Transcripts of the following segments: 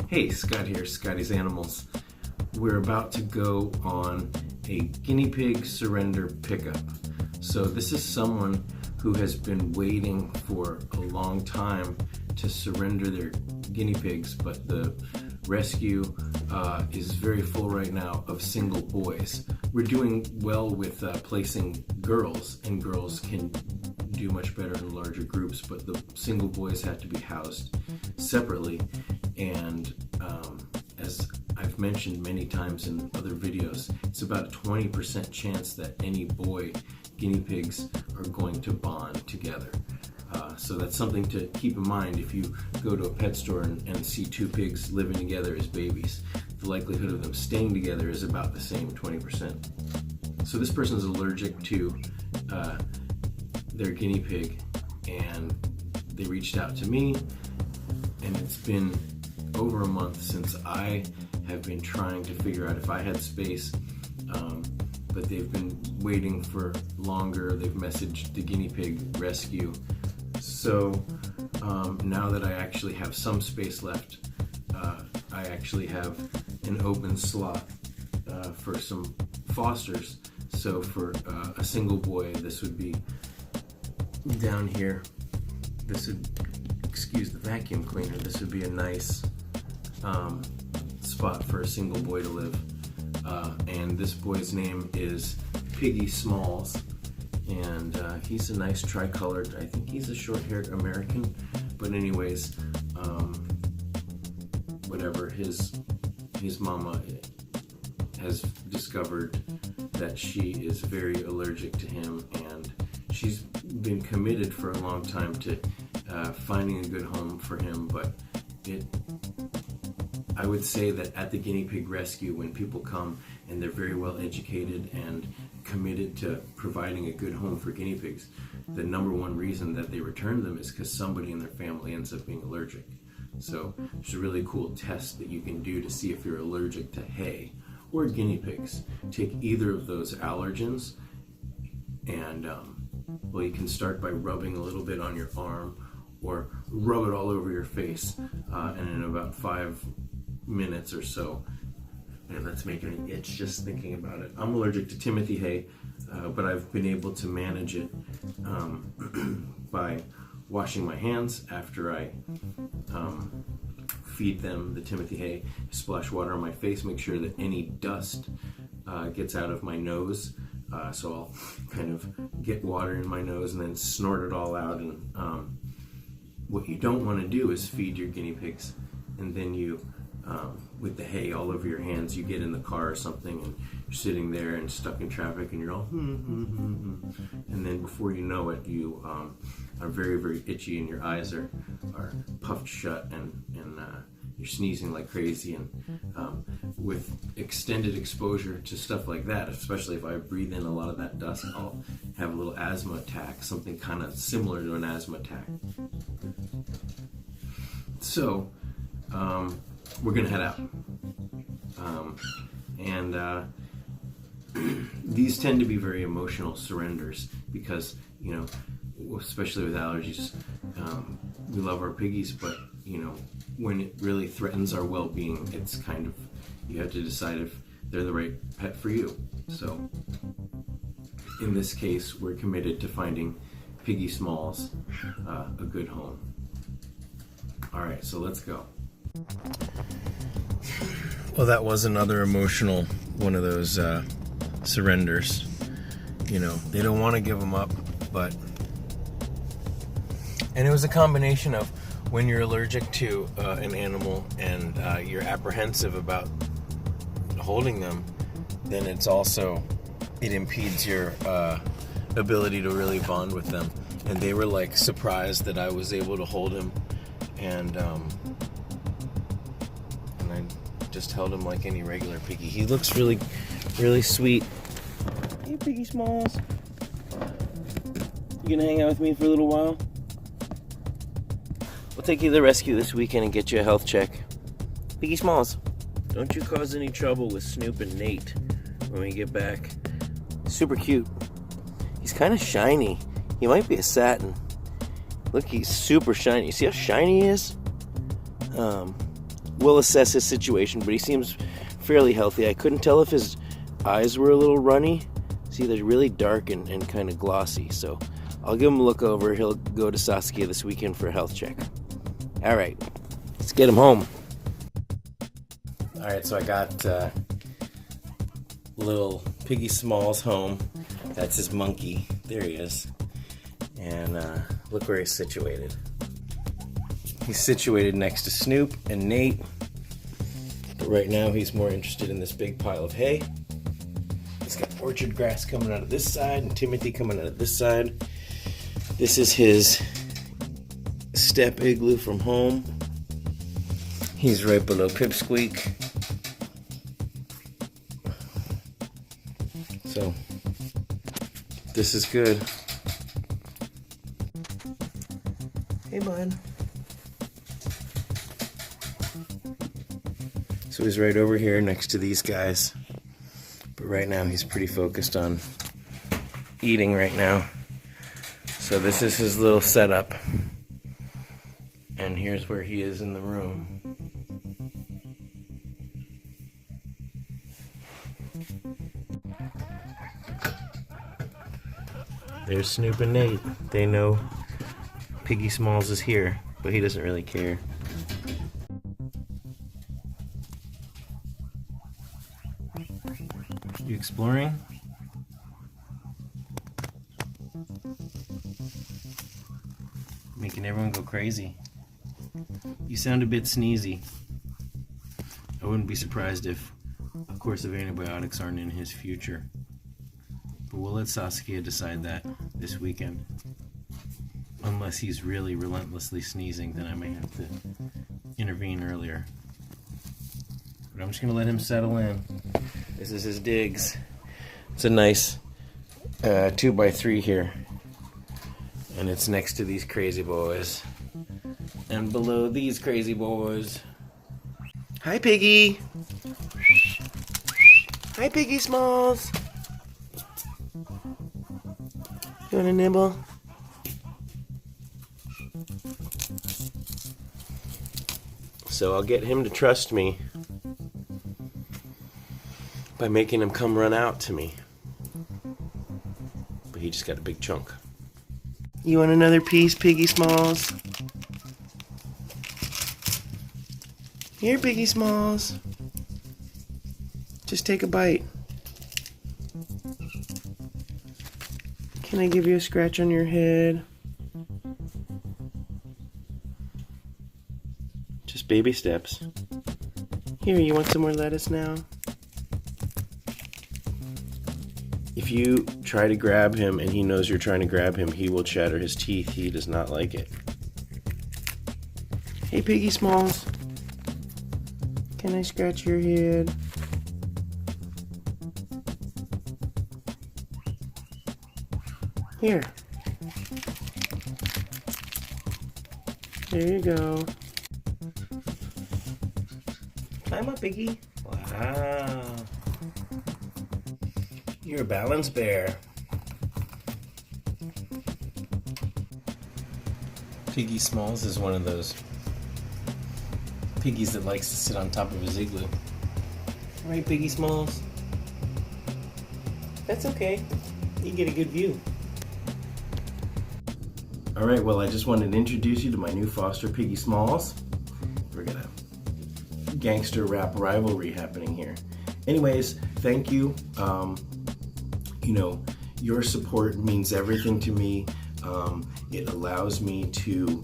Hey, Scott here, Scotty's Animals. We're about to go on a guinea pig surrender pickup. So this is someone who has been waiting for a long time to surrender their guinea pigs, but the rescue is very full right now of single boys. We're doing well with placing girls, and girls can do much better in larger groups, but the single boys have to be housed separately. And as I've mentioned many times in other videos, it's about a 20% chance that any boy guinea pigs are going to bond together. So that's something to keep in mind if you go to a pet store and see two pigs living together as babies. The likelihood of them staying together is about the same, 20%. So this person is allergic to their guinea pig, and they reached out to me, and it's been over a month since I have been trying to figure out if I had space, but they've been waiting for longer. They've messaged the guinea pig rescue. So now that I actually have some space left, I actually have an open slot for some fosters. So for a single boy, this would be down here. This would, excuse the vacuum cleaner, this would be a nice spot for a single boy to live. And this boy's name is Piggy Smalls, and he's a nice tricolored, I think he's a short-haired American, but anyways, whatever, his mama has discovered that she is very allergic to him, and she's been committed for a long time to finding a good home for him, but I would say that at the guinea pig rescue, when people come and they're very well educated and committed to providing a good home for guinea pigs, the number one reason that they return them is because somebody in their family ends up being allergic. So it's a really cool test that you can do to see if you're allergic to hay or guinea pigs. Take either of those allergens, and well, you can start by rubbing a little bit on your arm or rub it all over your face, and in about 5 minutes or so, man, that's making me itch just thinking about it. I'm allergic to Timothy hay, but I've been able to manage it by washing my hands after I feed them the Timothy hay, splash water on my face, make sure that any dust gets out of my nose. So I'll kind of get water in my nose and then snort it all out. And what you don't want to do is feed your guinea pigs, and then you, with the hay all over your hands, you get in the car or something and you're sitting there and stuck in traffic and you're all and then before you know it, you are very, very itchy, and your eyes are puffed shut, and you're sneezing like crazy. And with extended exposure to stuff like that, especially if I breathe in a lot of that dust, I'll have a little asthma attack, something kind of similar to an asthma attack. So we're gonna head out, and these tend to be very emotional surrenders because, you know, especially with allergies, we love our piggies, but you know, when it really threatens our well-being, it's kind of, you have to decide if they're the right pet for you. So in this case, we're committed to finding Piggy Smalls a good home. All right, so let's go. Well, that was another emotional one of those surrenders. You know, they don't want to give them up, but, and it was a combination of when you're allergic to an animal and you're apprehensive about holding them, then it's also, it impedes your ability to really bond with them. And they were like surprised that I was able to hold him, and I just held him like any regular piggy. He looks really, really sweet. Hey, Piggy Smalls. You gonna hang out with me for a little while? We'll take you to the rescue this weekend and get you a health check. Piggy Smalls, don't you cause any trouble with Snoop and Nate when we get back. Super cute. He's kind of shiny. He might be a satin. Look, he's super shiny. You see how shiny he is? We'll assess his situation, but he seems fairly healthy. I couldn't tell if his eyes were a little runny. See, they're really dark and kind of glossy, so I'll give him a look over. He'll go to Saskia this weekend for a health check. All right, let's get him home. All right, so I got little Piggy Smalls home. That's his monkey. There he is. And look where he's situated. He's situated next to Snoop and Nate. But right now he's more interested in this big pile of hay. He's got orchard grass coming out of this side and Timothy coming out of this side. This is his step igloo from home. He's right below Pipsqueak. So, this is good. Hey, bud. So he's right over here next to these guys. But right now he's pretty focused on eating right now. So this is his little setup. And here's where he is in the room. There's Snoop and Nate. They know Piggy Smalls is here, but he doesn't really care. You exploring? Making everyone go crazy. You sound a bit sneezy. I wouldn't be surprised if a course of antibiotics aren't in his future. But we'll let Saskia decide that this weekend. Unless he's really relentlessly sneezing, then I may have to intervene earlier. But I'm just going to let him settle in. This is his digs. It's a nice 2x3 here. And it's next to these crazy boys. And below these crazy boys. Hi, Piggy. Hi, Piggy Smalls. You want a nibble? So I'll get him to trust me by making him come run out to me. But he just got a big chunk. You want another piece, Piggy Smalls? Here, Piggy Smalls. Just take a bite. Can I give you a scratch on your head? Just baby steps. Here, you want some more lettuce now? If you try to grab him and he knows you're trying to grab him, he will chatter his teeth. He does not like it. Hey, Piggy Smalls. Can I scratch your head? Here. There you go. Climb up, Piggy. Wow. You're a balanced bear. Piggy Smalls is one of those piggies that likes to sit on top of his igloo. Right, Piggy Smalls? That's okay. You get a good view. Alright, well, I just wanted to introduce you to my new foster, Piggy Smalls. We're got a gangster rap rivalry happening here. Anyways, thank you. You know, your support means everything to me. It allows me to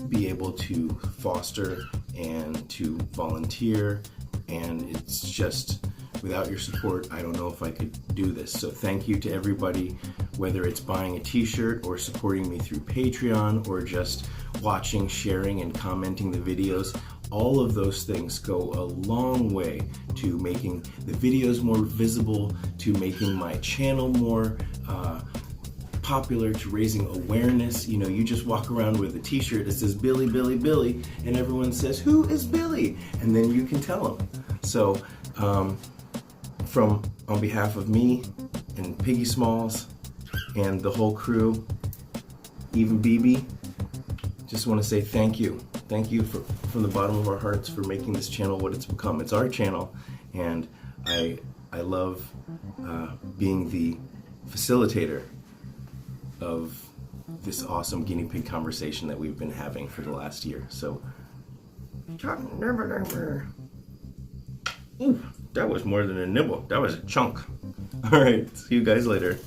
be able to foster and to volunteer, and it's just, without your support, I don't know if I could do this. So thank you to everybody, whether it's buying a t-shirt or supporting me through Patreon or just watching, sharing, and commenting the videos. All of those things go a long way to making the videos more visible, to making my channel more popular, to raising awareness. You know, you just walk around with a t-shirt that says Billy, Billy, Billy, and everyone says, who is Billy? And then you can tell them. So on behalf of me and Piggy Smalls and the whole crew, even BB, just want to say thank you. Thank you for from the bottom of our hearts for making this channel what it's become. It's our channel, and I love being the facilitator of this awesome guinea pig conversation that we've been having for the last year. So, ooh, that was more than a nibble. That was a chunk. All right, see you guys later.